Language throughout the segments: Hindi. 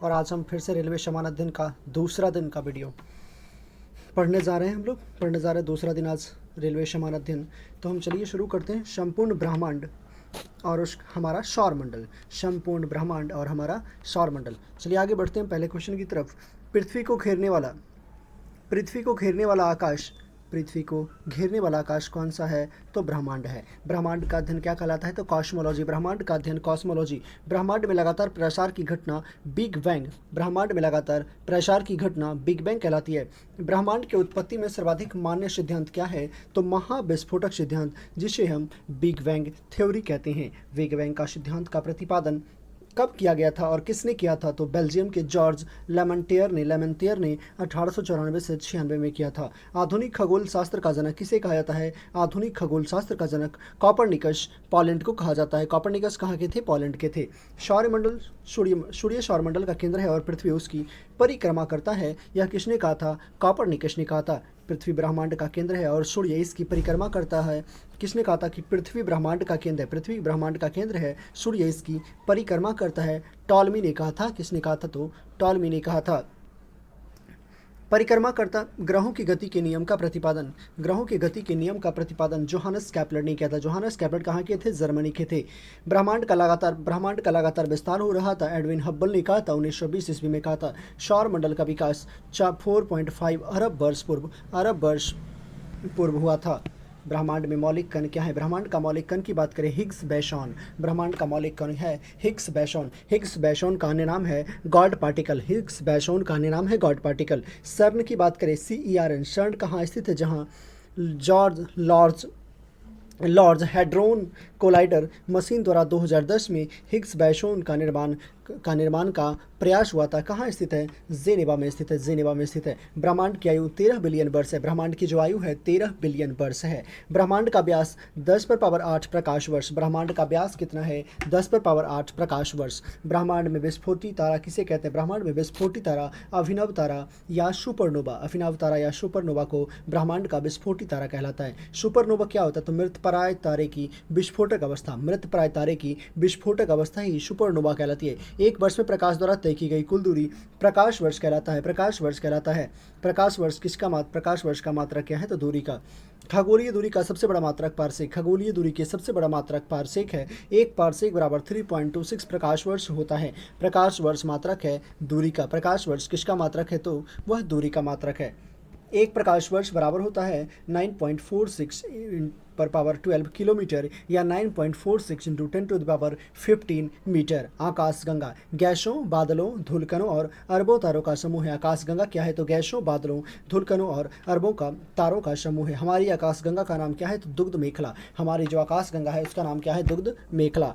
और आज हम फिर से रेलवे शमान अध्ययन का दूसरा दिन का वीडियो पढ़ने जा रहे हैं। हम लोग पढ़ने जा रहे हैं दूसरा दिन आज रेलवे शमान अध्ययन। तो हम चलिए शुरू करते हैं। संपूर्ण ब्रह्मांड और उस हमारा सौरमंडल, संपूर्ण ब्रह्मांड और हमारा सौरमंडल। चलिए आगे बढ़ते हैं पहले क्वेश्चन की तरफ। पृथ्वी को घेरने वाला आकाश, पृथ्वी को घेरने वाला आकाश कौन सा है? तो ब्रह्मांड है। ब्रह्मांड का अध्ययन क्या कहलाता है? तो कॉस्मोलॉजी। ब्रह्मांड का अध्ययन कॉस्मोलॉजी। ब्रह्मांड में लगातार प्रसार की घटना बिग बैंग, ब्रह्मांड में लगातार प्रसार की घटना बिग बैंग कहलाती है। ब्रह्मांड की उत्पत्ति में सर्वाधिक मान्य सिद्धांत क्या है? तो महाविस्फोटक सिद्धांत, जिसे हम बिग बैंग थ्योरी कहते हैं। बिग बैंग का सिद्धांत का प्रतिपादन कब किया गया था और किसने किया था? तो बेल्जियम के जॉर्ज लेमेंटियर ने 1894 से 96 में किया था। आधुनिक खगोल शास्त्र का जनक किसे कहा जाता है? आधुनिक खगोल शास्त्र का जनक कॉपरनिकस, पोलैंड को कहा जाता है। कॉपरनिकस कहाँ के थे? पोलैंड के थे। सौरमंडल, सूर्य सौरमंडल का केंद्र है और पृथ्वी उसकी परिक्रमा करता है। यह किसने कहा था? कॉपरनिकस ने कहा था। पृथ्वी ब्रह्मांड का केंद्र है और सूर्य इसकी परिक्रमा करता है। किसने कहा था कि पृथ्वी ब्रह्मांड का केंद्र है? पृथ्वी ब्रह्मांड का केंद्र है, सूर्य इसकी परिक्रमा करता है। टॉलमी ने कहा था। किसने कहा था? तो टॉलमी ने कहा था। परिक्रमा करता ग्रहों की गति के नियम का प्रतिपादन, ग्रहों की गति के नियम का प्रतिपादन जोहानस कैपलर ने किया था। जोहानस कैपलर कहाँ के थे? जर्मनी के थे। ब्रह्मांड का लगातार विस्तार हो रहा था। एडविन हब्बल ने कहा था 1920 ईस्वी में कहा था। सौरमंडल का विकास 4.5 अरब वर्ष पूर्व हुआ था। ब्रह्मांड में मौलिक कण क्या है? ब्रह्मांड का मौलिक कण की बात करें, हिग्स बोसॉन। ब्रह्मांड का मौलिक कण है हिग्स बोसॉन। हिग्स बोसॉन का अन्य नाम है गॉड पार्टिकल। हिग्स बोसॉन का अन्य नाम है गॉड पार्टिकल। सर्न की बात करें, CERN। सर्न कहाँ स्थित है? जहाँ लॉर्ड्स हैड्रोन कोलाइडर मशीन द्वारा 2010 में हिग्स बोसॉन का निर्माण का प्रयास हुआ था। कहाँ स्थित है? जेनेवा में स्थित है। जेनेवा में स्थित है। ब्रह्मांड की आयु 13 बिलियन वर्ष है। ब्रह्मांड की जो आयु है 13 बिलियन वर्ष है। ब्रह्मांड का व्यास 10⁻8 प्रकाश वर्ष। ब्रह्मांड का व्यास कितना है? 10⁻8 प्रकाश वर्ष। ब्रह्मांड में विस्फोटी तारा किसे कहते हैं? ब्रह्मांड में विस्फोटी तारा अभिनव तारा या सुपरनोवा, अभिनव तारा या सुपरनोवा को ब्रह्मांड का विस्फोटी तारा कहलाता है। सुपरनोवा क्या होता है? तो मृतप्राय तारे की विस्फोटक अवस्था, मृतप्राय तारे की विस्फोटक अवस्था ही सुपरनोवा कहलाती है। एक वर्ष में प्रकाश द्वारा तय की गई कुल दूरी प्रकाश वर्ष कहलाता है। प्रकाश वर्ष कहलाता है। प्रकाश वर्ष प्रकाश वर्ष का मात्रक क्या है? तो दूरी का। खगोलीय दूरी का सबसे बड़ा मात्रक पारसेक, खगोलीय दूरी के सबसे बड़ा मात्रक पारसेक है। एक पारसेक बराबर 3.26 प्रकाश वर्ष होता है। प्रकाश वर्ष मात्रक है दूरी का। प्रकाश वर्ष किसका मात्रक है? तो वह दूरी का मात्रक है। एक प्रकाश वर्ष बराबर होता है 9.46 पर पावर 12 किलोमीटर या 9.46 इंटू 10⁻15 मीटर। आकाशगंगा गैसों, बादलों, धूलकणों और अरबों तारों का समूह है। आकाशगंगा क्या है? तो गैसों, बादलों, धूलकणों और अरबों का तारों का समूह है। हमारी आकाशगंगा का नाम क्या है? तो दुग्ध मेखला। हमारी जो आकाशगंगा है उसका नाम क्या है? दुग्ध मेखला।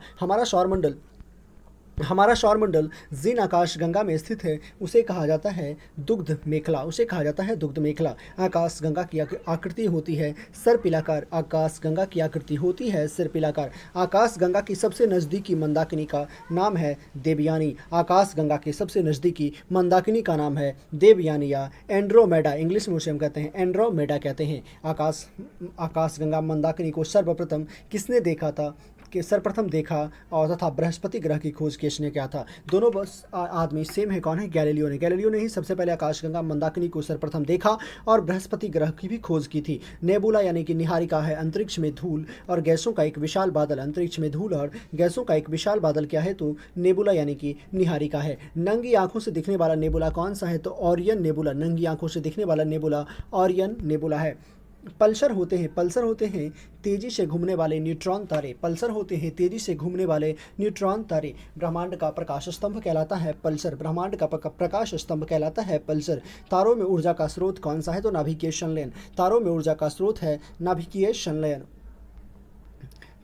हमारा सौरमंडल जिन आकाशगंगा में स्थित है उसे कहा जाता है दुग्ध मेखला, उसे कहा जाता है दुग्ध मेखला। आकाशगंगा की आकृति होती है सर्पिलाकार। आकाशगंगा की आकृति होती है सर्पिलाकार। आकाशगंगा की सबसे नज़दीकी मंदाकिनी का नाम है देवयानी। आकाशगंगा के सबसे नज़दीकी मंदाकिनी का नाम है देवयानी या एंड्रोमेडा। इंग्लिश में उसे हम कहते हैं एंड्रोमेडा कहते हैं। आकाशगंगा मंदाकिनी को सर्वप्रथम किसने देखा था? कि सर्वप्रथम देखा और तथा बृहस्पति ग्रह की खोज किसने किया था? दोनों बस आदमी सेम है। कौन है? गैलीलियो ने। गैलीलियो ने ही सबसे पहले आकाशगंगा मंदाकिनी को सर्वप्रथम देखा और बृहस्पति ग्रह की भी खोज की थी। नेबुला यानी कि निहारिका है अंतरिक्ष में धूल और गैसों का एक विशाल बादल। अंतरिक्ष में धूल और गैसों का एक विशाल बादल क्या है? तो नेबुला यानी कि निहारिका है। नंगी आंखों से दिखने वाला नेबुला कौन सा है? तो ओरियन नेबुला। नंगी आंखों से दिखने वाला नेबुला ओरियन नेबुला है। पल्सर होते हैं तेजी से घूमने वाले न्यूट्रॉन तारे। पल्सर होते हैं तेजी से घूमने वाले न्यूट्रॉन तारे। ब्रह्मांड का प्रकाश स्तंभ कहलाता है पल्सर। ब्रह्मांड का प्रकाश स्तंभ कहलाता है पल्सर। तारों में ऊर्जा का स्रोत कौन सा है? तो नाभिकीय संलयन। तारों में ऊर्जा का स्रोत है नाभिकीय संलयन।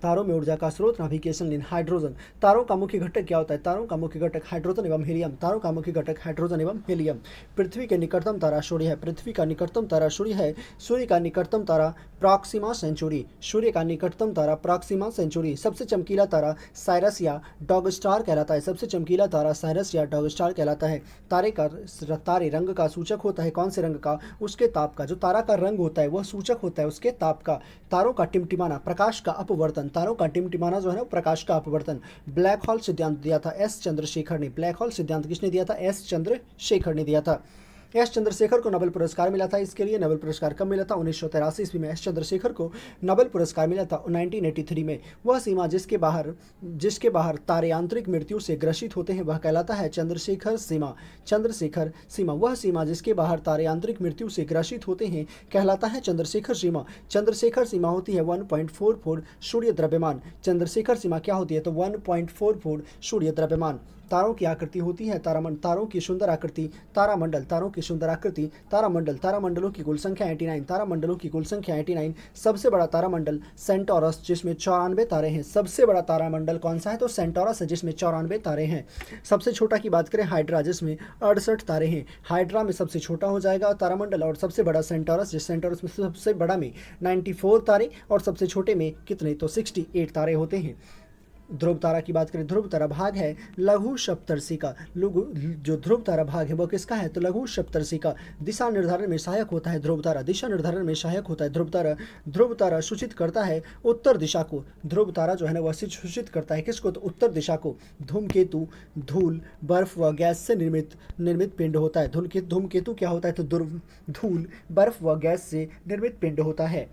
तारों में ऊर्जा का स्रोत नाभिकीय संलयन। हाइड्रोजन। तारों का मुख्य घटक क्या होता है? तारों का मुख्य घटक हाइड्रोजन एवं हीलियम। तारों का मुख्य घटक हाइड्रोजन एवं हीलियम। पृथ्वी के निकटतम तारा सूर्य है। पृथ्वी का निकटतम तारा सूर्य है। सूर्य का निकटतम तारा प्रॉक्सिमा सेंचुरी। सूर्य का निकटतम तारा प्रॉक्सिमा सेंचुरी। सबसे चमकीला तारा साइरस या डॉग स्टार कहलाता है। सबसे चमकीला तारा साइरस या डॉग स्टार कहलाता है। तारे रंग का सूचक होता है। कौन से रंग का? उसके ताप का। जो तारा का रंग होता है वह सूचक होता है उसके ताप का। तारों का टिमटिमाना प्रकाश का अपवर्तन। तारों का टिमटिमाना जो है ना प्रकाश का अपवर्तन। ब्लैक होल सिद्धांत दिया था एस चंद्रशेखर ने। ब्लैक होल सिद्धांत किसने दिया था? एस चंद्रशेखर ने दिया था। एस चंद्रशेखर को नोबेल पुरस्कार मिला था। इसके लिए नोबेल पुरस्कार कब मिला था? 1983 ईस्वी में एस चंद्रशेखर को नोबेल पुरस्कार मिला था। 1983 में। वह सीमा जिसके बाहर तारे आंतरिक मृत्यु से ग्रसित होते हैं वह कहलाता है चंद्रशेखर सीमा। चंद्रशेखर सीमा, वह सीमा जिसके बाहर तारे आंतरिक मृत्यु से ग्रसित होते हैं कहलाता है चंद्रशेखर सीमा। चंद्रशेखर सीमा होती है 1.44 सूर्य द्रव्यमान। चंद्रशेखर सीमा क्या होती है? तो 1.44 सूर्य द्रव्यमान। तारों की आकृति होती है तारों की सुंदर आकृति तारामंडल। तारों की सुंदर आकृति तारामंडल। तारामंडलों की कुल संख्या 89। तारामंडलों की कुल संख्या 89। सबसे बड़ा तारामंडल सेंटोरस जिसमें 94 तारे हैं। सबसे बड़ा तारामंडल कौन सा है? तो सेंटोरस है जिसमें 94 तारे हैं। सबसे छोटा की बात करें हाइड्रा जिसमें 68 तारे हैं। हाइड्रा में सबसे छोटा हो जाएगा तारामंडल और सबसे बड़ा सेंटोरस, जिस सेंटोरस में सबसे बड़ा में 94 तारे और सबसे छोटे में कितने? तो 68 तारे होते हैं। ध्रुव तारा की बात करें, ध्रुव तारा भाग है लघु सप्तर्षि का। जो ध्रुव तारा भाग है वो किसका है? तो लघु सप्तर्षि का। दिशा निर्धारण में सहायक होता है ध्रुव तारा। दिशा निर्धारण में सहायक होता है ध्रुव तारा। ध्रुव तारा सूचित करता है उत्तर दिशा को। ध्रुव तारा जो है ना वह सूचित करता है किसको? तो उत्तर दिशा को। धूमकेतु धूल, बर्फ व गैस से निर्मित पिंड होता है। धूमकेतु क्या होता है? तो धूल, बर्फ व गैस से निर्मित पिंड होता है।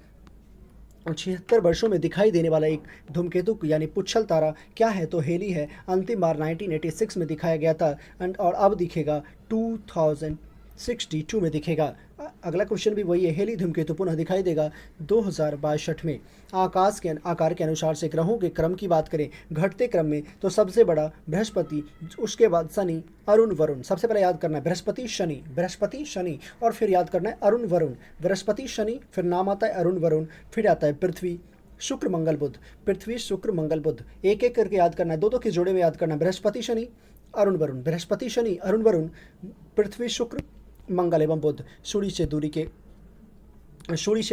76 वर्षों में दिखाई देने वाला एक धूमकेतु यानी पुच्छल तारा क्या है? तो हेली है। अंतिम बार 1986 में दिखाया गया था और अब दिखेगा 2062 में दिखेगा। अगला क्वेश्चन भी वही है। हेली धूमकेतु पुनः दिखाई देगा 2062 में। आकाश के आकार के अनुसार से ग्रहों के क्रम की बात करें घटते क्रम में तो सबसे बड़ा बृहस्पति, उसके बाद शनि, अरुण, वरुण। सबसे पहले याद करना है बृहस्पति शनि और फिर याद करना है अरुण वरुण। बृहस्पति शनि, फिर नाम आता है अरुण वरुण, फिर आता है पृथ्वी शुक्र मंगल बुध। पृथ्वी शुक्र मंगल बुध एक एक करके याद करना है, दो के जोड़े में याद करना है। बृहस्पति शनि अरुण वरुण, बृहस्पति शनि अरुण वरुण, पृथ्वी शुक्र मंगल एवं बुध। सूर्य से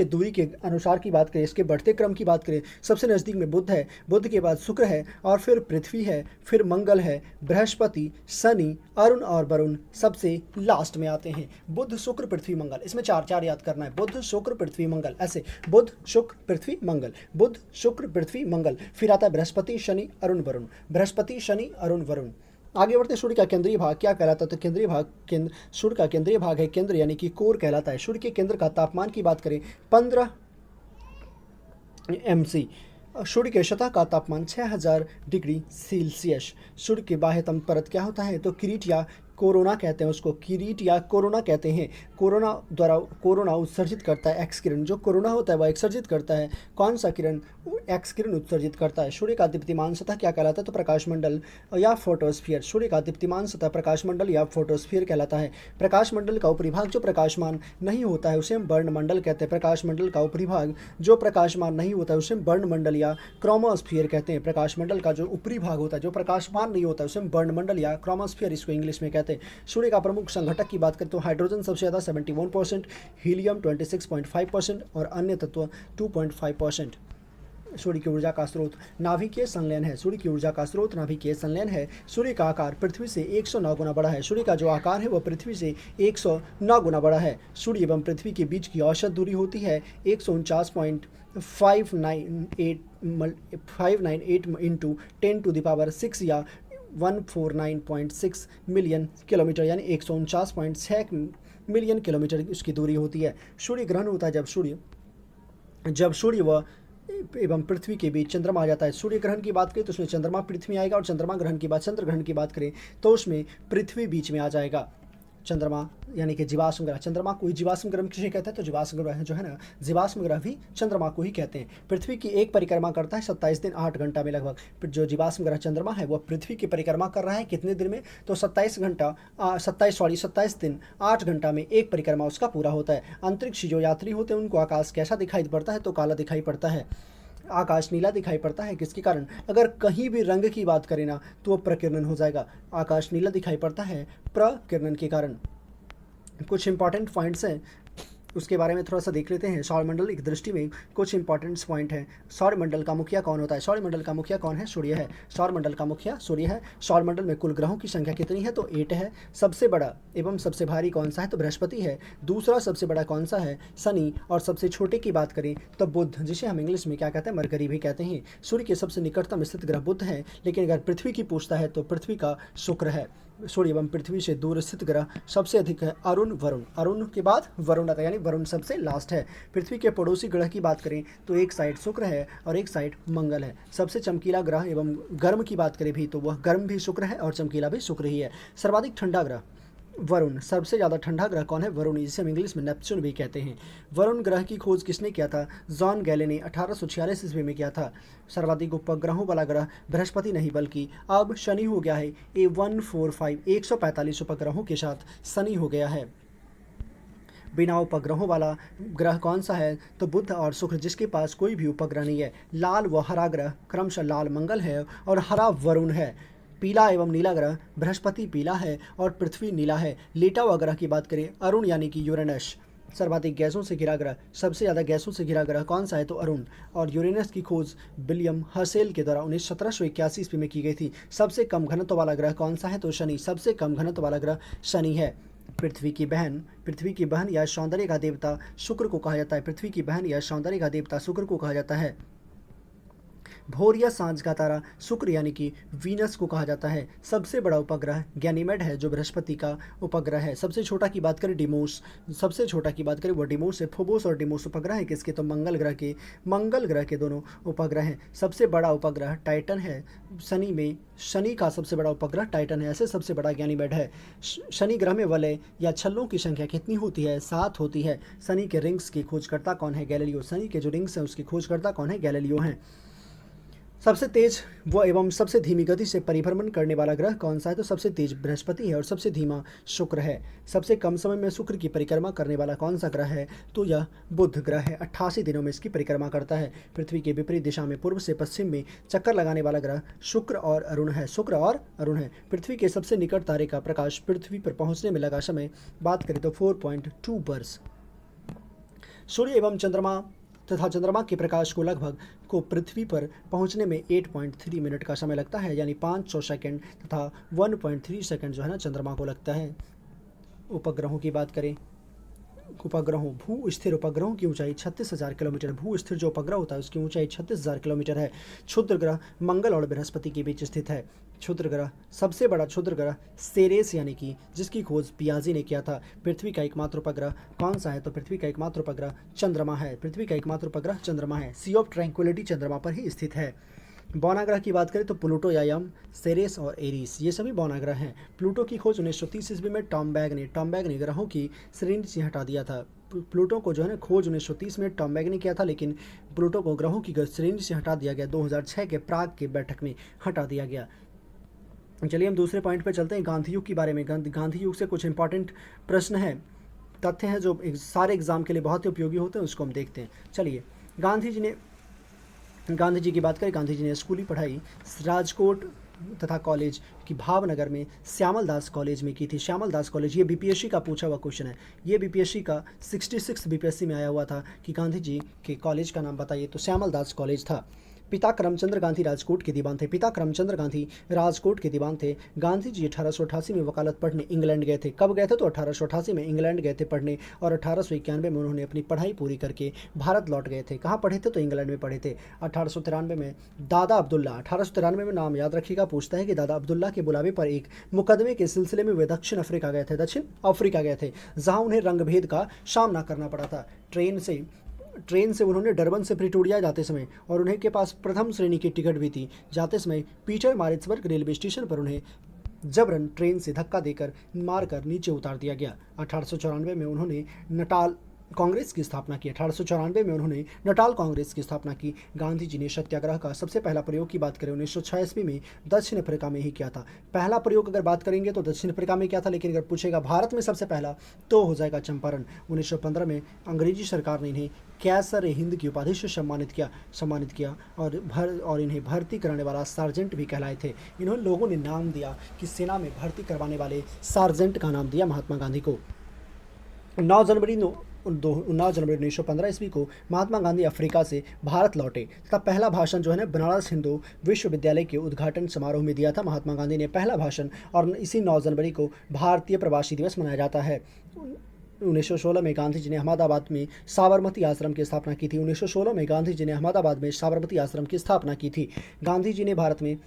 दूरी के अनुसार की बात करें, इसके बढ़ते क्रम की बात करें, सबसे नज़दीक में बुध है, बुध के बाद शुक्र है और फिर पृथ्वी है, फिर मंगल है, बृहस्पति, शनि, अरुण और वरुण सबसे लास्ट में आते हैं। बुध शुक्र पृथ्वी मंगल, इसमें चार याद करना है। बुध शुक्र पृथ्वी मंगल, ऐसे बुध शुक्र पृथ्वी मंगल, बुध शुक्र पृथ्वी मंगल। फिर आता है बृहस्पति शनि अरुण वरुण, बृहस्पति शनि अरुण वरुण। आगे बढ़ते सूर्य का केंद्रीय भाग क्या कहलाता है? तो सूर्य का केंद्रीय भाग है केंद्र यानी कि कोर कहलाता है। सूर्य के केंद्र का तापमान की बात करें 15 MC। सूर्य के सतह का तापमान 6000 डिग्री सेल्सियस। सूर्य के बाह्यतम परत क्या होता है? तो किरीट या कोरोना कहते हैं उसको, किरीट या कोरोना कहते हैं। कोरोना उत्सर्जित करता है एक्स किरण। जो कोरोना होता है वह उत्सर्जित करता है कौन सा किरण? एक्स किरण उत्सर्जित करता है। सूर्य का दीप्तिमान सतह क्या कहलाता है? तो प्रकाशमंडल या फोटोस्फीयर। सूर्य का दीप्तिमान सतह प्रकाशमंडल या फोटोस्फीयर कहलाता है। प्रकाशमंडल का ऊपरी भाग जो प्रकाशमान नहीं होता है उसे हम वर्णमंडल कहते हैं। प्रकाशमंडल का ऊपरी भाग जो प्रकाशमान नहीं होता है उसे हम वर्णमंडल या क्रोमोस्फीयर कहते हैं। प्रकाशमंडल का जो ऊपरी भाग होता है जो प्रकाशमान नहीं होता है उसे हम वर्णमंडल या क्रोमोस्फीयर इसको इंग्लिश में कहते हैं। सूर्य का प्रमुख संघटक की बात करें तो हाइड्रोजन सबसे ज़्यादा 71%, हीलियम 26.5% और अन्य तत्व 2.5%। सूर्य की ऊर्जा का स्रोत नाभिकीय संलयन है। सूर्य की ऊर्जा का स्रोत नाभिकीय संलयन है। सूर्य का आकार पृथ्वी से 109 गुना बड़ा है। सूर्य का जो आकार है वह पृथ्वी से 109 गुना बड़ा है। सूर्य एवं पृथ्वी के बीच की औसत दूरी होती है 149.598 इंटू 10⁻6 या 149.6 मिलियन किलोमीटर यानी 149.6 मिलियन किलोमीटर उसकी दूरी होती है। सूर्य ग्रहण होता है जब सूर्य व एवं पृथ्वी के बीच चंद्रमा आ जाता है। सूर्य ग्रहण की बात करें तो उसमें चंद्रमा पृथ्वी आएगा और चंद्रमा ग्रहण की बात चंद्र ग्रहण की बात करें तो उसमें पृथ्वी बीच में आ जाएगा। चंद्रमा यानी कि जीवाश्म ग्रह, चंद्रमा को ही जीवाश्म ग्रह किसे कहते हैं? तो जीवाश्म ग्रह जो है ना, जीवाश्म ग्रह भी चंद्रमा को ही कहते हैं। पृथ्वी की एक परिक्रमा करता है 27 दिन 8 घंटा में लगभग। जो जीवाश्म ग्रह चंद्रमा है वह पृथ्वी की परिक्रमा कर रहा है कितने दिन में? तो 27 दिन 8 घंटा में एक परिक्रमा उसका पूरा होता है। अंतरिक्ष जो यात्री होते हैं उनको आकाश कैसा दिखाई पड़ता है? तो काला दिखाई पड़ता है। आकाश नीला दिखाई पड़ता है किसके कारण? अगर कहीं भी रंग की बात करें ना तो वो प्रकीर्णन हो जाएगा। आकाश नीला दिखाई पड़ता है प्रकीर्णन के कारण। कुछ इंपॉर्टेंट पॉइंट्स हैं उसके बारे में थोड़ा सा देख लेते हैं। सौरमंडल एक दृष्टि में कुछ इंपॉर्टेंट्स पॉइंट हैं। सौरमंडल का मुखिया कौन होता है? सौरमंडल का मुखिया कौन है? सूर्य है। सौरमंडल का मुखिया सूर्य है। सौरमंडल में कुल ग्रहों की संख्या कितनी है? तो 8 है। सबसे बड़ा एवं सबसे भारी कौन सा है? तो बृहस्पति है। दूसरा सबसे बड़ा कौन सा है? शनि। और सबसे छोटे की बात करें तो बुध, जिसे हम इंग्लिश में क्या कहते हैं? मरकरी भी कहते हैं। सूर्य के सबसे निकटतम स्थित ग्रह बुध है, लेकिन अगर पृथ्वी की पूछता है तो पृथ्वी का शुक्र है। सूर्य एवं पृथ्वी से दूर स्थित ग्रह सबसे अधिक है अरुण, वरुण। अरुण के बाद वरुण आता है, यानी वरुण सबसे लास्ट है। पृथ्वी के पड़ोसी ग्रह की बात करें तो एक साइड शुक्र है और एक साइड मंगल है। सबसे चमकीला ग्रह एवं गर्म की बात करें भी तो वह गर्म भी शुक्र है और चमकीला भी शुक्र ही है। सर्वाधिक ठंडा ग्रह वरुण। सबसे ज़्यादा ठंडा ग्रह कौन है? वरुण, जिसे हम इंग्लिश में नेपच्यून भी कहते हैं। वरुण ग्रह की खोज किसने किया था? जॉन गैले ने 1846 ईस्वी में किया था। सर्वाधिक उपग्रहों वाला ग्रह बृहस्पति नहीं बल्कि अब शनि हो गया है। 145 उपग्रहों के साथ शनि हो गया है। बिना उपग्रहों वाला ग्रह कौन सा है? तो बुध और शुक्र, जिसके पास कोई भी उपग्रह नहीं है। लाल व हरा ग्रह क्रमशः लाल मंगल है और हरा वरुण है। पीला एवं नीला ग्रह बृहस्पति पीला है और पृथ्वी नीला है। लेटा हुआ ग्रह की बात करें अरुण यानी कि यूरेनस। सर्वाधिक गैसों से घिरा ग्रह, सबसे ज़्यादा गैसों से घिरा ग्रह कौन सा है? तो अरुण। और यूरेनस की खोज विलियम हर्शेल के द्वारा 1781 ईस्वी में की गई थी। सबसे कम घनत्व वाला ग्रह कौन सा है? तो शनि। सबसे कम घनत्व वाला ग्रह शनि है। पृथ्वी की बहन या सौंदर्य का देवता शुक्र को कहा जाता है। पृथ्वी की बहन या सौंदर्य का देवता शुक्र को कहा जाता है। भोर या सांझ का तारा शुक्र यानी कि वीनस को कहा जाता है। सबसे बड़ा उपग्रह गैनीमेड है, जो बृहस्पति का उपग्रह है। सबसे छोटा की बात करें डिमोस, सबसे छोटा की बात करें वो डिमोस है। फोबोस और डिमोस उपग्रह है किसके? तो मंगल ग्रह के दोनों उपग्रह हैं। सबसे बड़ा उपग्रह टाइटन है। शनि का सबसे बड़ा उपग्रह टाइटन है। ऐसे सबसे बड़ा गैनीमेड है। शनि ग्रह में वलय या छल्लों की संख्या कितनी होती है? 7 होती है। शनि के रिंग्स की खोजकर्ता कौन है? गैलीलियो। शनि के जो रिंग्स हैं उसकी खोजकर्ता कौन है? गैलीलियो हैं। सबसे तेज व एवं सबसे धीमी गति से परिभ्रमण करने वाला ग्रह कौन सा है? तो सबसे तेज बृहस्पति है और सबसे धीमा शुक्र है। सबसे कम समय में शुक्र की परिक्रमा करने वाला कौन सा ग्रह है? तो यह बुध ग्रह है। 88 दिनों में इसकी परिक्रमा करता है। पृथ्वी के विपरीत दिशा में पूर्व से पश्चिम में चक्कर लगाने वाला ग्रह शुक्र और अरुण है। पृथ्वी के सबसे निकट तारे का प्रकाश पृथ्वी पर पहुंचने में लगा समय बात करें तो 4.2 वर्ष। सूर्य एवं चंद्रमा तथा चंद्रमा के प्रकाश को पृथ्वी पर पहुंचने में 8.3 मिनट का समय लगता है, यानी 500 सेकंड, तथा 1.3 सेकंड जो है ना चंद्रमा को लगता है। उपग्रहों की बात करें, भू स्थिर उपग्रहों की ऊंचाई 36,000 किलोमीटर। भू स्थिर जो उपग्रह होता है उसकी ऊंचाई 36,000 किलोमीटर है। क्षुद्र ग्रह मंगल और बृहस्पति के बीच स्थित है। क्षुद्र ग्रह, सबसे बड़ा क्षुद्र ग्रह सेरेस यानी कि जिसकी खोज पियाजी ने किया था। पृथ्वी का एकमात्र उपग्रह कौन सा है? तो पृथ्वी का एकमात्र उपग्रह चंद्रमा है। सी ऑफ ट्रैंक्विलिटी चंद्रमा पर ही स्थित है। बौनाग्रह की बात करें तो प्लूटो या यम, सेरेस और एरीस, ये सभी बौनाग्रह हैं। प्लूटो की खोज 1930 ईस्वी में टॉम बैग ने ग्रहों की श्रेणी से हटा दिया था। प्लूटो को जो है ना खोज 1930 में टॉम बैग ने किया था, लेकिन प्लूटो को ग्रहों की श्रेणी से हटा दिया गया। 2006 के प्राग के बैठक में हटा दिया गया। चलिए हम दूसरे पॉइंट पर चलते हैं, गांधी युग के बारे में। गांधी युग से कुछ इंपॉर्टेंट प्रश्न हैं, तथ्य हैं जो सारे एग्जाम के लिए बहुत ही उपयोगी होते हैं, उसको हम देखते हैं। चलिए, गांधी जी की बात करें। गांधी जी ने स्कूली पढ़ाई राजकोट तथा कॉलेज की भावनगर में श्यामल दास कॉलेज में की थी। श्यामल दास कॉलेज, ये बीपीएससी का पूछा हुआ क्वेश्चन है। ये बीपीएससी का 66 बीपीएससी में आया हुआ था कि गांधी जी के कॉलेज का नाम बताइए, तो श्यामल दास कॉलेज था। पिता करमचंद्र गांधी राजकोट के दीवान थे। गांधी जी 1888 में वकालत पढ़ने इंग्लैंड गए थे। कब गए थे? तो 1888 में इंग्लैंड गए थे पढ़ने, और 1891 में उन्होंने अपनी पढ़ाई पूरी करके भारत लौट गए थे। कहाँ पढ़े थे? तो इंग्लैंड में पढ़े थे। 1893 में दादा अब्दुल्ला, 1893 में नाम याद रखिएगा, पूछता है कि दादा अब्दुल्ला के बुलावे पर एक मुकदमे के सिलसिले में वे दक्षिण अफ्रीका गए थे, जहाँ उन्हें रंगभेद का सामना करना पड़ा था। ट्रेन से उन्होंने डरबन से प्रिटोरिया जाते समय, और उन्हें के पास प्रथम श्रेणी की टिकट भी थी, जाते समय पीटर मारिट्सबर्ग रेलवे स्टेशन पर उन्हें जबरन ट्रेन से धक्का देकर मारकर नीचे उतार दिया गया। 1894 में उन्होंने नटाल कांग्रेस की स्थापना की। गांधी जी ने सत्याग्रह का सबसे पहला प्रयोग की बात करें 1906 ईस्वी में दक्षिण अफ्रीका में ही किया था। पहला प्रयोग अगर बात करेंगे तो दक्षिण अफ्रीका में किया था, लेकिन अगर पूछेगा भारत में सबसे पहला तो हो जाएगा चंपारण। 1915 में अंग्रेजी सरकार ने इन्हें कैसर हिंद की उपाधि से सम्मानित किया और इन्हें भर्ती कराने वाला सार्जेंट भी कहलाए थे। इन्होंने लोगों ने नाम दिया कि सेना में भर्ती करवाने वाले सार्जेंट का नाम दिया महात्मा गांधी को। 9 19 जनवरी 1915 ईस्वी को महात्मा गांधी अफ्रीका से भारत लौटे तथा पहला भाषण जो है ना बनारस हिंदू विश्वविद्यालय के उद्घाटन समारोह में दिया था महात्मा गांधी ने पहला भाषण। और इसी 9 जनवरी को भारतीय प्रवासी दिवस मनाया जाता है। 1916 में गांधी जी ने अहमदाबाद में साबरमती आश्रम की स्थापना की थी। 1916 में गांधी जी ने अहमदाबाद में साबरमती आश्रम की स्थापना की थी। गांधी जी ने भारत में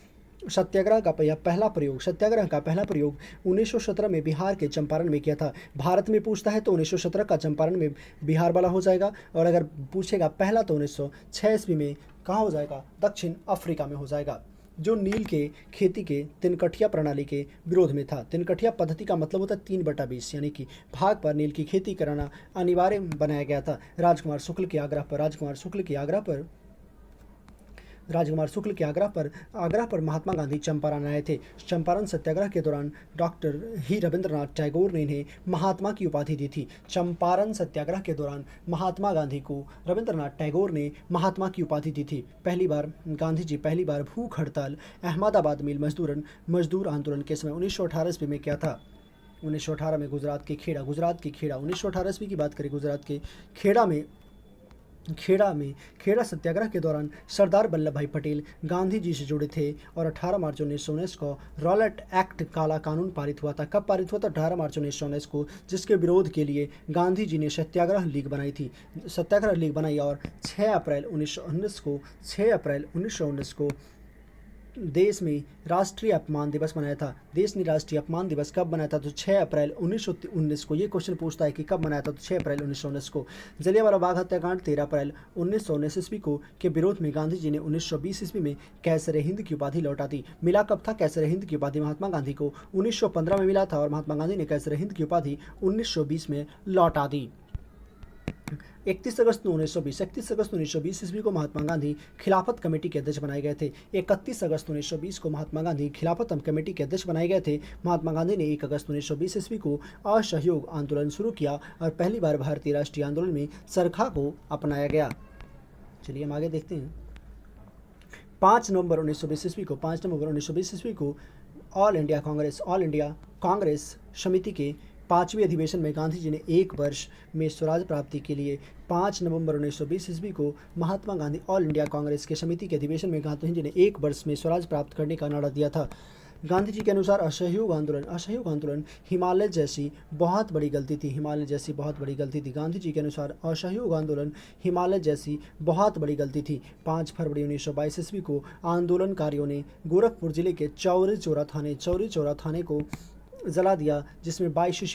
सत्याग्रह का पहला प्रयोग 1917 में बिहार के चंपारण में किया था। भारत में पूछता है तो 1917 का चंपारण में बिहार वाला हो जाएगा, और अगर पूछेगा पहला तो 1906 ईस्वी में कहाँ हो जाएगा, दक्षिण अफ्रीका में हो जाएगा, जो नील के खेती के तिनकठिया प्रणाली के विरोध में था। तिनकठिया पद्धति का मतलब होता है 3/20, यानी कि भाग पर नील की खेती कराना अनिवार्य बनाया गया था। राजकुमार शुक्ल के आग्रह पर महात्मा गांधी चंपारण आए थे। चंपारण सत्याग्रह के दौरान डॉक्टर ही रविंद्रनाथ टैगोर ने इन्हें महात्मा की उपाधि दी थी। चंपारण सत्याग्रह के दौरान महात्मा गांधी को रविंद्रनाथ टैगोर ने महात्मा की उपाधि दी थी। गांधी जी पहली बार भूख हड़ताल अहमदाबाद मिल मजदूर आंदोलन के समय 1918 ईस्वी में क्या था। 1918 में गुजरात के खेड़ा 1918 ईस्वी की बात करें, गुजरात के खेड़ा सत्याग्रह के दौरान सरदार वल्लभ भाई पटेल गांधी जी से जुड़े थे और 18 मार्च 1919 को रॉलेट एक्ट काला कानून पारित हुआ था। कब पारित हुआ था? 18 मार्च 1919 को, जिसके विरोध के लिए गांधी जी ने सत्याग्रह लीग बनाई और 6 अप्रैल 1919 को देश में राष्ट्रीय अपमान दिवस मनाया था। देश ने राष्ट्रीय अपमान दिवस कब मनाया था? तो 6 अप्रैल 1919 को। ये क्वेश्चन पूछता है कि कब मनाया था, तो 6 अप्रैल 1919 को। जलियांवाला बाग हत्याकांड 13 अप्रैल 1919 ईस्वी को के विरोध में गांधी जी ने 1920 ईस्वी में कैसरे हिंद की उपाधि लौटा दी। मिला कब था कैसरे हिंद की उपाधि? महात्मा गांधी को 1915 में मिला था और महात्मा गांधी ने कैसरे हिंद की उपाधि 1920 में लौटा दी। 31 अगस्त 1920 ईस्वी को महात्मा गांधी खिलाफत कमेटी के अध्यक्ष बनाए गए थे। 31 अगस्त 1920 को महात्मा गांधी खिलाफत कमेटी के अध्यक्ष बनाए गए थे। महात्मा गांधी ने 1 अगस्त 1920 ईस्वी को असहयोग आंदोलन शुरू किया और पहली बार भारतीय राष्ट्रीय आंदोलन में चरखा को अपनाया गया। चलिए हम आगे देखते हैं। 5 नवंबर 1920 ईस्वी को ऑल इंडिया कांग्रेस समिति के 5वें अधिवेशन में गांधी जी ने 1 वर्ष में स्वराज प्राप्ति के लिए 5 नवंबर 1920 ईस्वी को महात्मा गांधी ऑल इंडिया कांग्रेस के समिति के अधिवेशन में गांधी जी ने 1 वर्ष में स्वराज प्राप्त करने का नारा दिया था। गांधी जी के अनुसार असहयोग आंदोलन हिमालय जैसी बहुत बड़ी गलती थी। गांधी जी के अनुसार असहयोग आंदोलन हिमालय जैसी बहुत बड़ी गलती थी। 5 फरवरी 1922 ईस्वी को आंदोलनकारियों ने गोरखपुर जिले के चौरी चौरा थाने को जला दिया, जिसमें 22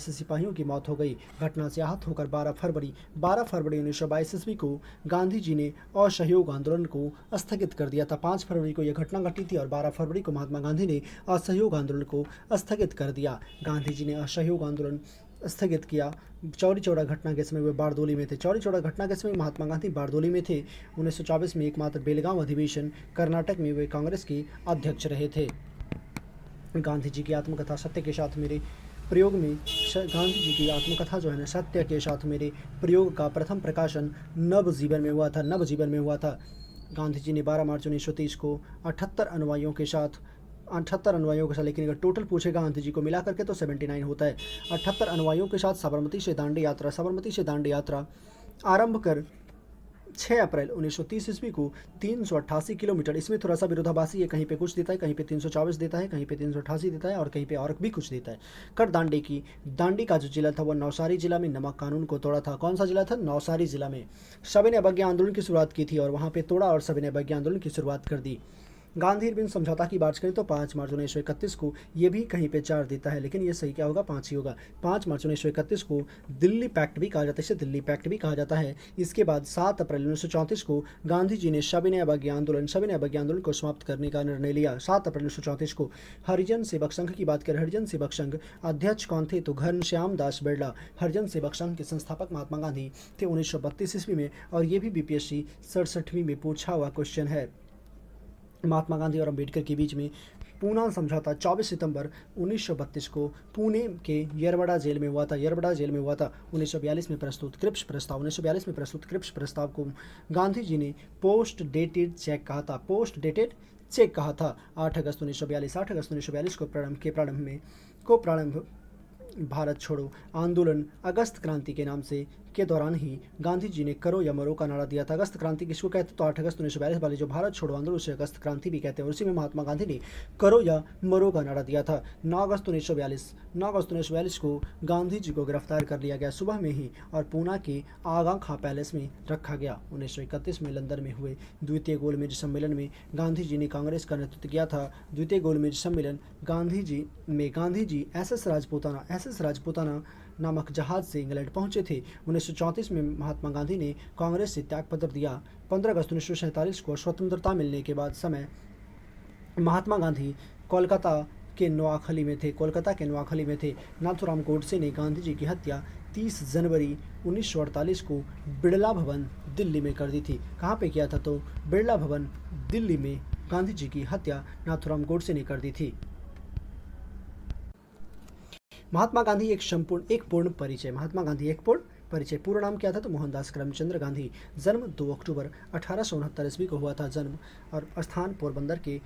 सिपाहियों की मौत हो गई। घटना से आहत होकर 12 फरवरी 1922 ईस्वी को गांधी जी ने असहयोग आंदोलन को स्थगित कर दिया था। 5 फरवरी को यह घटना घटी थी और 12 फरवरी को महात्मा गांधी ने असहयोग आंदोलन को स्थगित कर दिया। गांधी जी ने असहयोग आंदोलन स्थगित किया। चौरी चौरा घटना के समय वे बारदोली में थे। महात्मा गांधी बारदोली में थे। 1924 में एकमात्र बेलगांव अधिवेशन कर्नाटक में वे कांग्रेस के अध्यक्ष रहे थे। गांधी जी की आत्मकथा सत्य के साथ मेरे प्रयोग में गांधी जी की आत्मकथा जो है ना, सत्य के साथ मेरे प्रयोग का प्रथम प्रकाशन नवजीवन में हुआ था। गांधी जी ने 12 मार्च 1930 को 78 अनुयायियों के साथ, लेकिन अगर टोटल पूछेगा गांधी जी को मिला करके तो 79 होता है। 78 अनुयायियों के साथ साबरमती से दांडी यात्रा आरंभ कर 6 अप्रैल 1930 ईस्वी को 388 किलोमीटर, इसमें थोड़ा सा विरोधाभासी है, कहीं पे कुछ देता है, कहीं पे 324 देता है, कहीं पे 388 देता है और कहीं पे और भी कुछ देता है। कर दांडी का जो जिला था वो नवसारी जिला में नमक कानून को तोड़ा था। कौन सा जिला था? नवसारी जिला में। सविनय अवज्ञा आंदोलन की शुरुआत की थी और वहाँ पे तोड़ा और सविनय अवज्ञा आंदोलन की शुरुआत कर दी। गांधी इरविन समझौता की बात करें तो 5 मार्च 1931 को, ये भी कहीं पे 4 देता है, लेकिन ये सही क्या होगा? 5 ही होगा। 5 मार्च 1931 को दिल्ली पैक्ट भी कहा जाता है। इसके बाद 7 अप्रैल 1934 को गांधी जी ने सविनय अवज्ञा आंदोलन को समाप्त करने का निर्णय लिया। 7 अप्रैल 1934 को हरिजन सेवक संघ की बात करें, हरिजन सेवक संघ अध्यक्ष कौन थे? तो घनश्याम दास बिरला। हरिजन सेवक संघ के संस्थापक महात्मा गांधी थे 1932 ईस्वी में, और ये भी BPSC 67वीं में पूछा हुआ क्वेश्चन है। महात्मा गांधी और अम्बेडकर के बीच में पूना समझौता 24 सितंबर 1932 को पुणे के येरवड़ा जेल में हुआ था। 1942 में प्रस्तुत क्रिप्स प्रस्ताव को गांधी जी ने पोस्ट डेटेड चेक कहा था। 8 अगस्त 1942 को भारत छोड़ो आंदोलन अगस्त क्रांति के नाम से के दौरान ही गांधी जी ने करो या मरो का नारा दिया था। अगस्त क्रांति किसको कहते हैं? तो 8 अगस्त 1942 वाली जो भारत छोड़ो आंदोलन उसे अगस्त क्रांति भी कहते हैं। और उसी में महात्मा गांधी ने करो या मरो का नारा दिया था। 9 अगस्त 1942 को गांधी जी को गिरफ्तार कर लिया गया सुबह में ही और पूना के आगा खां पैलेस में रखा गया। 1931 में लंदन में हुए द्वितीय गोलमेज सम्मेलन में गांधी जी ने कांग्रेस का नेतृत्व किया था। द्वितीय गोलमेज सम्मेलन गांधी जी एसएस राजपूताना नामक जहाज से इंग्लैंड पहुंचे थे। 1934 में महात्मा गांधी ने कांग्रेस से त्यागपत्र दिया। 15 अगस्त 1947 को स्वतंत्रता मिलने के बाद समय महात्मा गांधी कोलकाता के नोआखली में थे। नाथूराम गोडसे ने गांधी जी की हत्या 30 जनवरी 1948 को बिड़ला भवन दिल्ली में कर दी थी। कहाँ पे किया था? तो बिड़ला भवन दिल्ली में गांधी जी की हत्या नाथूराम गोडसे ने कर दी थी। महात्मा गांधी एक पूर्ण परिचय। पूर्ण नाम क्या था? तो मोहनदास करमचंद गांधी। जन्म 2 अक्टूबर 1869 ईस्वी को हुआ था। जन्म और स्थान पोरबंदर के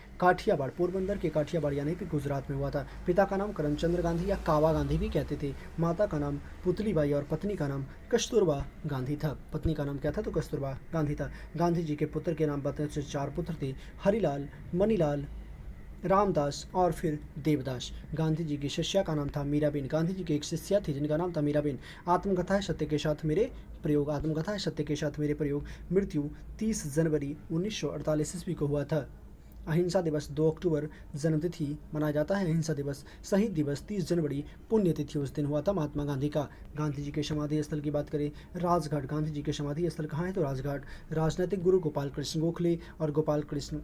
काठियावाड़ यानी कि गुजरात में हुआ था। पिता का नाम करमचंद गांधी या कावा गांधी भी कहते थे। माता का नाम पुतलीबाई और पत्नी का नाम कस्तूरबा गांधी था। पत्नी का नाम क्या था? तो कस्तूरबा गांधी था। गांधी जी के पुत्र के नाम बताए तो 4 पुत्र थे, हरिलाल, मनीलाल, रामदास और फिर देवदास। गांधी जी की शिष्या का नाम था मीराबेन। गांधी जी की एक शिष्या थी जिनका नाम था मीराबेन। आत्मकथा है सत्य के साथ मेरे प्रयोग। मृत्यु 30 जनवरी 1948 ईस्वी को हुआ था। अहिंसा दिवस 2 अक्टूबर जन्मतिथि मनाया जाता है। अहिंसा दिवस। शहीद दिवस 30 जनवरी पुण्यतिथि उस दिन हुआ था महात्मा गांधी का। गांधी जी के समाधि स्थल की बात करें, राजघाट। गांधी जी के समाधि स्थल कहाँ है? तो राजघाट। राजनीतिक गुरु गोपाल कृष्ण गोखले और गोपाल कृष्ण।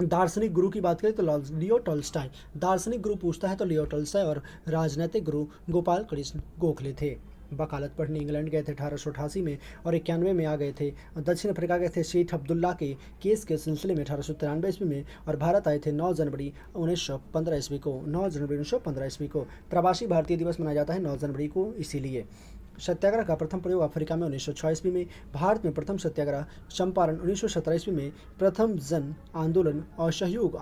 दार्शनिक गुरु की बात करें तो लियो टॉल्स्टॉय। दार्शनिक गुरु पूछता है तो लियो टॉल्स्टॉय और राजनीतिक गुरु गोपाल कृष्ण गोखले थे। वकालत पढ़ने इंग्लैंड गए थे 1888 में और 91 में आ गए थे। दक्षिण अफ्रीका गए थे शेख अब्दुल्ला के केस के सिलसिले में 1893 ईस्वी में और भारत आए थे 9 जनवरी 1915 ईस्वी को। प्रवासी भारतीय दिवस मनाया जाता है 9 जनवरी को इसीलिए। सत्याग्रह का प्रथम प्रयोग अफ्रीका में 1906 ईस्वी में। भारत में प्रथम सत्याग्रह चंपारण 1917 ईस्वी में। प्रथम जन आंदोलन असहयोग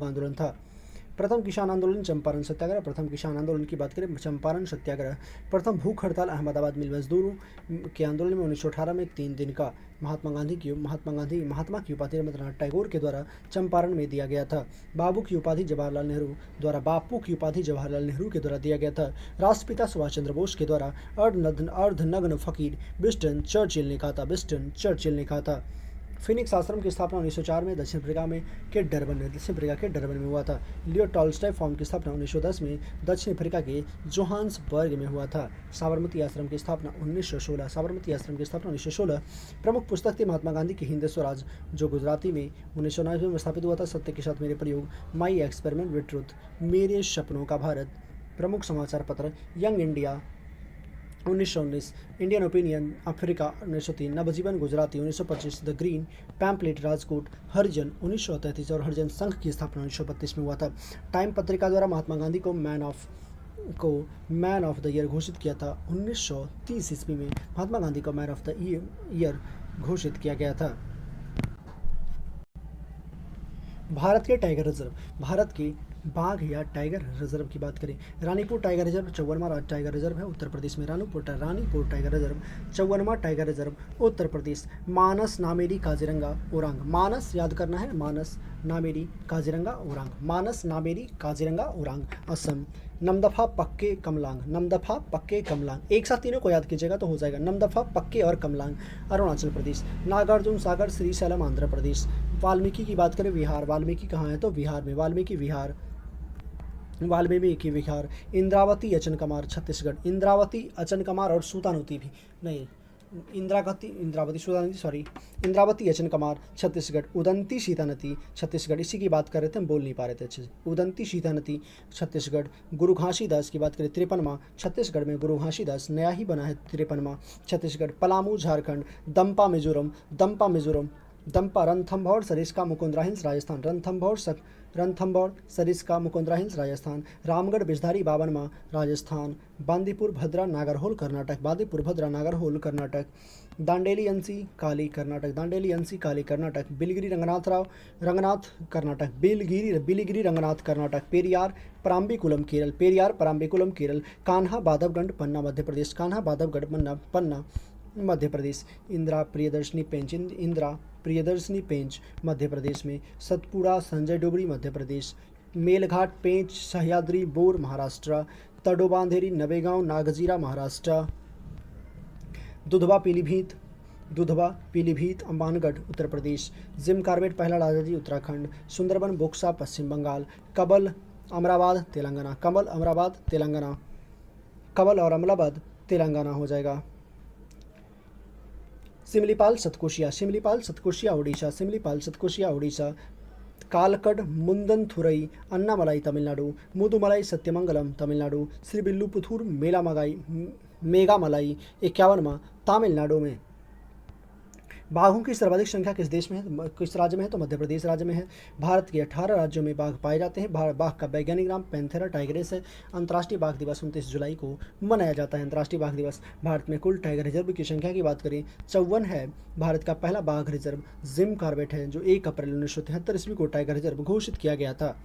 आंदोलन था। प्रथम किसान आंदोलन चंपारण सत्याग्रह। प्रथम किसान आंदोलन की बात करें चंपारण सत्याग्रह। प्रथम भूख हड़ताल अहमदाबाद मिल मजदूरों के आंदोलन में 1918 में 3 दिन का। महात्मा की उपाधि रवींद्रनाथ टैगोर के द्वारा चंपारण में दिया गया था। बापू की उपाधि जवाहरलाल नेहरू के द्वारा दिया गया था। राष्ट्रपिता सुभाष चंद्र बोस के द्वारा अर्धनग्न फकीर विंस्टन चर्चिल ने कहा था। फिनिक्स आश्रम की स्थापना 1904 में दक्षिण अफ्रीका के डरबन में हुआ था। लियो टॉल्स्टॉय फॉर्म की स्थापना 1910 में दक्षिण अफ्रीका के जोहान्सबर्ग में हुआ था। साबरमती आश्रम की स्थापना 1916। प्रमुख पुस्तक थी महात्मा गांधी की हिंद स्वराज, जो गुजराती में 1990 में स्थापित हुआ था। सत्य के साथ मेरे प्रयोग, माई एक्सपेरिमेंट विद ट्रूथ, मेरे सपनों का भारत। प्रमुख समाचार पत्र young India 1919, Indian opinion Africa 1903, Navjivan Gujarati 1925, the green pamphlet Rajkot, Harijan 1933 और हरिजन संघ की स्थापना 1932 में हुआ था। टाइम पत्रिका द्वारा महात्मा गांधी को मैन ऑफ द ईयर घोषित किया था 1930 ईस्वी में। महात्मा गांधी को मैन ऑफ द ईयर घोषित किया गया था। भारत के टाइगर रिजर्व, भारत के बाघ या टाइगर रिजर्व की बात करें, रानीपुर टाइगर रिजर्व 54वां टाइगर रिजर्व है उत्तर प्रदेश में। रानीपुर टाइगर रिजर्व 54वां टाइगर रिजर्व उत्तर प्रदेश। मानस नामेरी काजीरंगा ओरांग, मानस याद करना है, मानस नामेरी काजीरंगा ओरांग असम। नमदफा पक्के कमलांग, एक साथ तीनों को याद कीजिएगा तो हो जाएगा। नमदफा पक्के और कमलांग अरुणाचल प्रदेश। नागार्जुन सागर श्रीशैलम आंध्र प्रदेश। वाल्मीकि की बात करें बिहार, वाल्मीकि कहाँ है तो बिहार में, वाल्मीकि विहार। इंद्रावती अचनकमार छत्तीसगढ़, इंद्रावती अचनकमार और सूतानुती भी नहीं, इंद्रावती अचनकमार छत्तीसगढ़। उदंती सीता नदी छत्तीसगढ़, इसी की बात कर रहे थे, हम बोल नहीं पा रहे थे अच्छे से। उदंती सीता नदी छत्तीसगढ़। गुरु घासीदास की बात करें 53वां छत्तीसगढ़ में गुरु घासीदास, नया ही बना है 53वां छत्तीसगढ़। पलामू झारखंड। Dampa Mizoram Dampa Ranthambore Sariska Mukundra hills Rajasthan, Ranthambore Sariska Mukundra hills Rajasthan. रामगढ़ बिजधारी बावनमा राजस्थान। बांदीपुर भद्रा नागरहोल कर्नाटक, बांदीपुर भद्रा नागरहोल कर्नाटक। दांडेली अंसी काली कर्नाटक, दांडेली अंसी काली कर्नाटक। बिलगिरी रंगनाथ कर्नाटक, बिलिगिरी रंगनाथ कर्नाटक। पेरियार पराम्बिकुलम केरल, पेरियार पराम्बिकुलम केरल। कान्हा बाधवगढ़ पन्ना मध्य प्रदेश, कान्हा बाधवगढ़ पन्ना मध्य प्रदेश। इंदिरा प्रियदर्शनी पेंच, इंदिरा प्रियदर्शनी पेंच मध्य प्रदेश में। सतपुड़ा संजय डोबरी मध्य प्रदेश। मेलघाट पेंच सह्याद्री बोर महाराष्ट्र। तडोबा अंधेरी नवेगांव नागजीरा महाराष्ट्र। दुधवा पीलीभीत अंबानगढ़ उत्तर प्रदेश। जिम कार्बेट पहला राजाजी उत्तराखंड। सुंदरबन बोक्सा पश्चिम बंगाल। कबल अमराबाद तेलंगाना, कबल और अमराबाद तेलंगाना हो जाएगा। सिमलीपाल सतकोशिया उड़ीसा। कालकड मुंदनथुरई अन्नामलाई तमिलनाडु। मुदुमलाई सत्यमंगलम तमिलनाडु। श्रीविल्लुपुथुर मेघामलाई 51वां तमिलनाडु में। बाघों की सर्वाधिक संख्या किस राज्य में है? तो मध्य प्रदेश राज्य में है। भारत के 18 राज्यों में बाघ पाए जाते हैं। बाघ का वैज्ञानिक नाम पैंथेरा टाइग्रेस है। अंतर्राष्ट्रीय बाघ दिवस 29 जुलाई को मनाया जाता है। अंतर्राष्ट्रीय बाघ दिवस। भारत में कुल टाइगर रिजर्व की संख्या की बात करें 54 है। भारत का पहला बाघ रिजर्व जिम कार्बेट है, जो 1 अप्रैल 1973 ईस्वी को टाइगर रिजर्व घोषित किया गया था।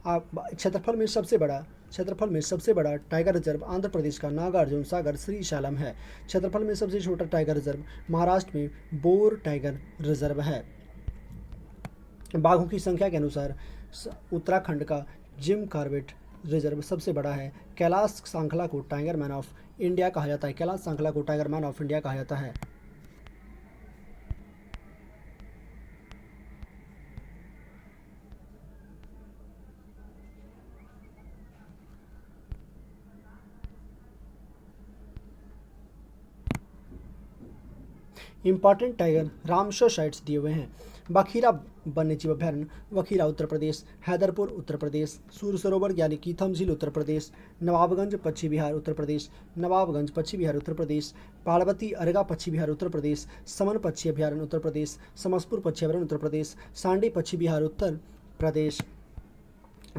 क्षेत्रफल में सबसे बड़ा टाइगर रिजर्व आंध्र प्रदेश का नागार्जुन सागर श्रीशैलम है। क्षेत्रफल में सबसे छोटा टाइगर रिजर्व महाराष्ट्र में बोर टाइगर रिजर्व है। बाघों की संख्या के अनुसार उत्तराखंड का जिम कार्बेट रिजर्व सबसे बड़ा है। कैलाश सांखला को टाइगर मैन ऑफ इंडिया कहा जाता है। इंपॉर्टेंट टाइगर रामसर साइट्स दिए हुए हैं। बखीरा वन्यजीव अभ्यारण्य, वखीरा उत्तर प्रदेश। हैदरपुर उत्तर प्रदेश। सूर सरोवर यानी कीथम झील उत्तर प्रदेश। नवाबगंज पश्चिमी बिहार उत्तर प्रदेश। पार्वती अरगा पश्चिमी बिहार उत्तर प्रदेश। समन पक्षी अभ्यारण्य उत्तर प्रदेश। समसपुर पक्षी अभ्यारण्य उत्तर प्रदेश। सांडी पक्षी बिहार उत्तर प्रदेश।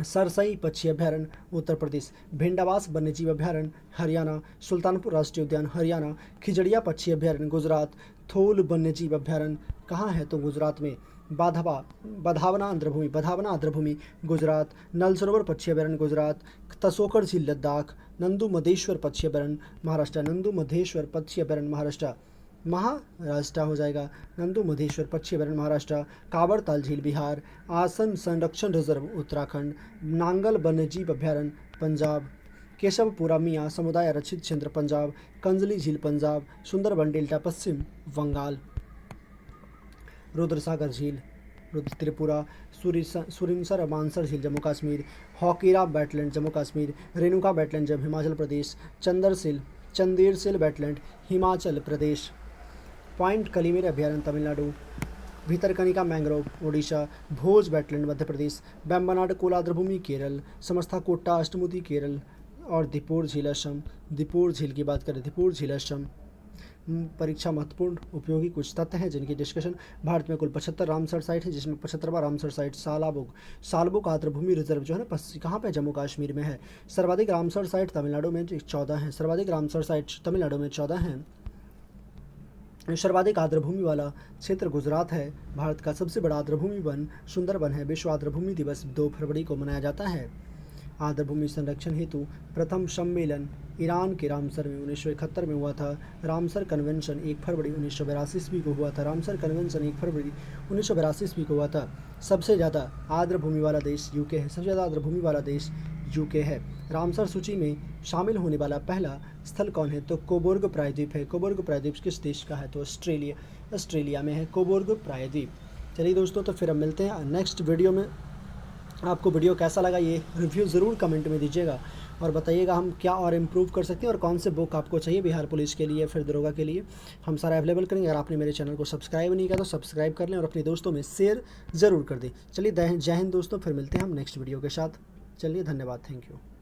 सरसई पक्षी अभ्यारण्य उत्तर प्रदेश। भिंडावास वन्यजीव अभ्यारण्य हरियाणा। सुल्तानपुर राष्ट्रीय उद्यान हरियाणा। खिजड़िया पक्षी अभ्यारण्य गुजरात। थोल वन्यजीव अभ्यारण्य कहाँ है? तो गुजरात में। बधावना आर्द्रभूमि गुजरात। नल सरोवर पक्षी अभ्यारण्य गुजरात। तसोकर झील लद्दाख। नंदू मधेश्वर पक्षी अभ्यारण्य महाराष्ट्र। महाराष्ट्र हो जाएगा। नंदू मधेश्वर पक्षी अभ्यारण्य महाराष्ट्र। कांवड़ ताल झील बिहार। आसन संरक्षण रिजर्व उत्तराखंड। नांगल वन्यजीव अभ्यारण्य पंजाब। केशवपुरा मियाँ समुदाय आरक्षित क्षेत्र पंजाब। कंजली झील पंजाब। सुंदरबन डेल्टा पश्चिम बंगाल। रुद्रसागर झील त्रिपुरा। सुरिनसर मानसर झील Jammu Kashmir. हॉकीरा wetland Jammu Kashmir. Renuka wetland Himachal Pradesh. चंदेरसिल wetland Himachal Pradesh. Point कलिमेर अभ्यारण्य तमिलनाडु। भितरकनिका मैंग्रोव ओडिशा। भोज वेटलैंड मध्य प्रदेश। बेम्बनाड कोलाद्रभूमि केरल। समस्ता कोट्टा अष्टमुदी केरल। और दीपोर झील असम। दीपोर झील की बात करें, दीपोर झील असम। परीक्षा महत्वपूर्ण उपयोगी कुछ तथ्य हैं जिनकी डिस्कशन। भारत में कुल 75 रामसर साइट है, जिसमें 75वां रामसर साइट सालबुक आर्द्रभूमि रिजर्व जो है ना कहाँ पे? जम्मू कश्मीर में है। सर्वाधिक रामसर साइट तमिलनाडु में 14 हैं। सर्वाधिक आर्द्रभूमि वाला क्षेत्र गुजरात है। भारत का सबसे बड़ा आर्द्रभूमि वन सुंदरबन है। विश्व आर्द्रभूमि दिवस 2 फरवरी को मनाया जाता है। आर्द्रभूमि संरक्षण हेतु प्रथम सम्मेलन ईरान के रामसर में 1971 में हुआ था। रामसर कन्वेंशन 1 फरवरी 1982 ईस्वी को हुआ था। सबसे ज़्यादा आर्द्रभूमि वाला देश यूके है। रामसर सूची में शामिल होने वाला पहला स्थल कौन है? तो कोबोर्ग प्रायद्वीप है। कोबोर्ग प्रायद्वीप किस देश का है? तो ऑस्ट्रेलिया में है कोबोर्ग प्रायद्वीप। चलिए दोस्तों, तो फिर हम मिलते हैं नेक्स्ट वीडियो में। आपको वीडियो कैसा लगा ये रिव्यू ज़रूर कमेंट में दीजिएगा और बताइएगा हम क्या और इम्प्रूव कर सकते हैं और कौन से बुक आपको चाहिए बिहार पुलिस के लिए, फिर दरोगा के लिए। हम सारा अवेलेबल करेंगे। अगर आपने मेरे चैनल को सब्सक्राइब नहीं किया तो सब्सक्राइब कर लें और अपने दोस्तों में शेयर ज़रूर कर दें। चलिए जय हिंद दोस्तों, फिर मिलते हैं हम नेक्स्ट वीडियो के साथ। चलिए धन्यवाद, थैंक यू।